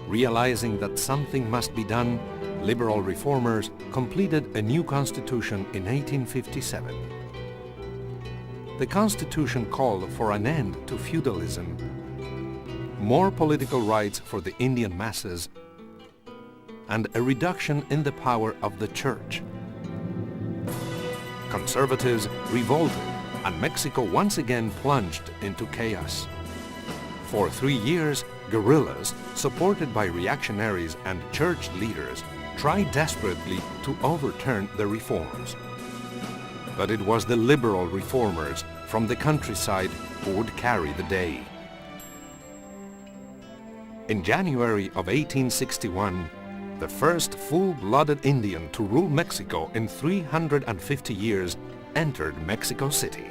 Realizing that something must be done, liberal reformers completed a new constitution in 1857. The constitution called for an end to feudalism, more political rights for the Indian masses, and a reduction in the power of the church. Conservatives revolted, and Mexico once again plunged into chaos. For 3 years, guerrillas, supported by reactionaries and church leaders, tried desperately to overturn the reforms. But it was the liberal reformers from the countryside who would carry the day. In January of 1861, the first full-blooded Indian to rule Mexico in 350 years entered Mexico City.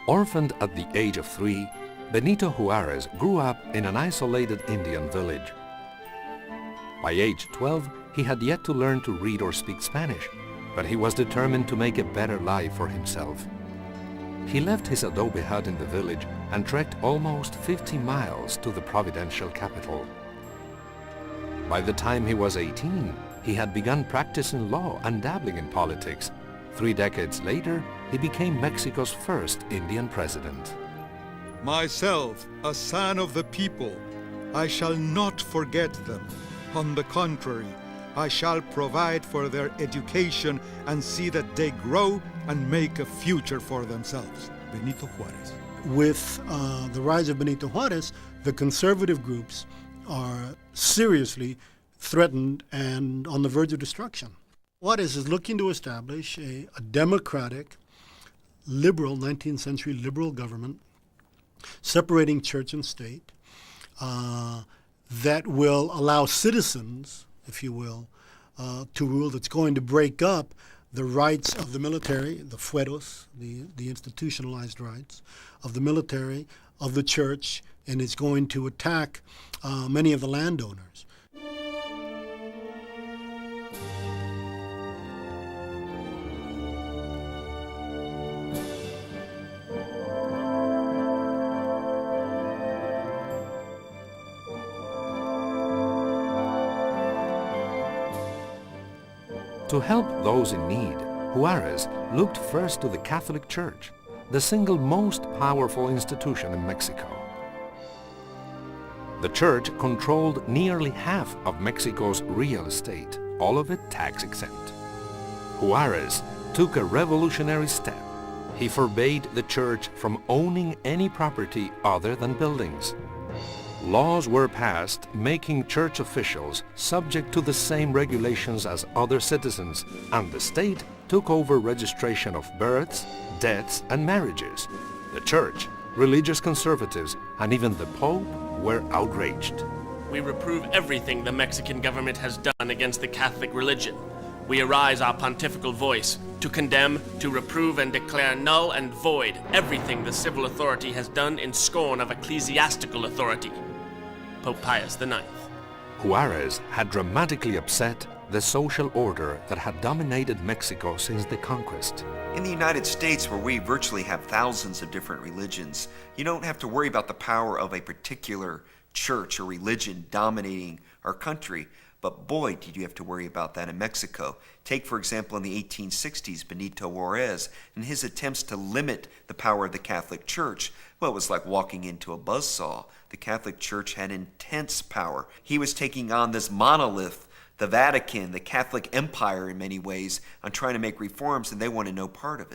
Orphaned at the age of 3, Benito Juarez grew up in an isolated Indian village. By age 12, he had yet to learn to read or speak Spanish, but he was determined to make a better life for himself. He left his adobe hut in the village and trekked almost 50 miles to the provincial capital. By the time he was 18, he had begun practicing law and dabbling in politics. 3 decades later, he became Mexico's first Indian president. Myself, a son of the people, I shall not forget them. On the contrary, I shall provide for their education and see that they grow and make a future for themselves. Benito Juarez. With the rise of Benito Juarez, the conservative groups are seriously threatened and on the verge of destruction. Juarez is looking to establish a democratic, liberal, 19th century liberal government, separating church and state, that will allow citizens, if you will, to rule, that's going to break up the rights of the military, the fueros, the institutionalized rights of the military, of the church, and it's going to attack many of the landowners. To help those in need, Juarez looked first to the Catholic Church, the single most powerful institution in Mexico. The church controlled nearly half of Mexico's real estate, all of it tax-exempt. Juarez took a revolutionary step. He forbade the church from owning any property other than buildings. Laws were passed making church officials subject to the same regulations as other citizens, and the state took over registration of births, deaths, and marriages. The church, religious conservatives, and even the Pope were outraged. We reprove everything the Mexican government has done against the Catholic religion. We arise our pontifical voice to condemn, to reprove, and declare null and void everything the civil authority has done in scorn of ecclesiastical authority. Pope Pius IX. Juarez had dramatically upset the social order that had dominated Mexico since the conquest. In the United States, where we virtually have thousands of different religions, you don't have to worry about the power of a particular church or religion dominating our country. But boy, did you have to worry about that in Mexico. Take, for example, in the 1860s, Benito Juarez and his attempts to limit the power of the Catholic Church. Well, it was like walking into a buzzsaw. The Catholic Church had intense power. He was taking on this monolith, the Vatican, the Catholic Empire in many ways, on trying to make reforms, and they wanted no part of it.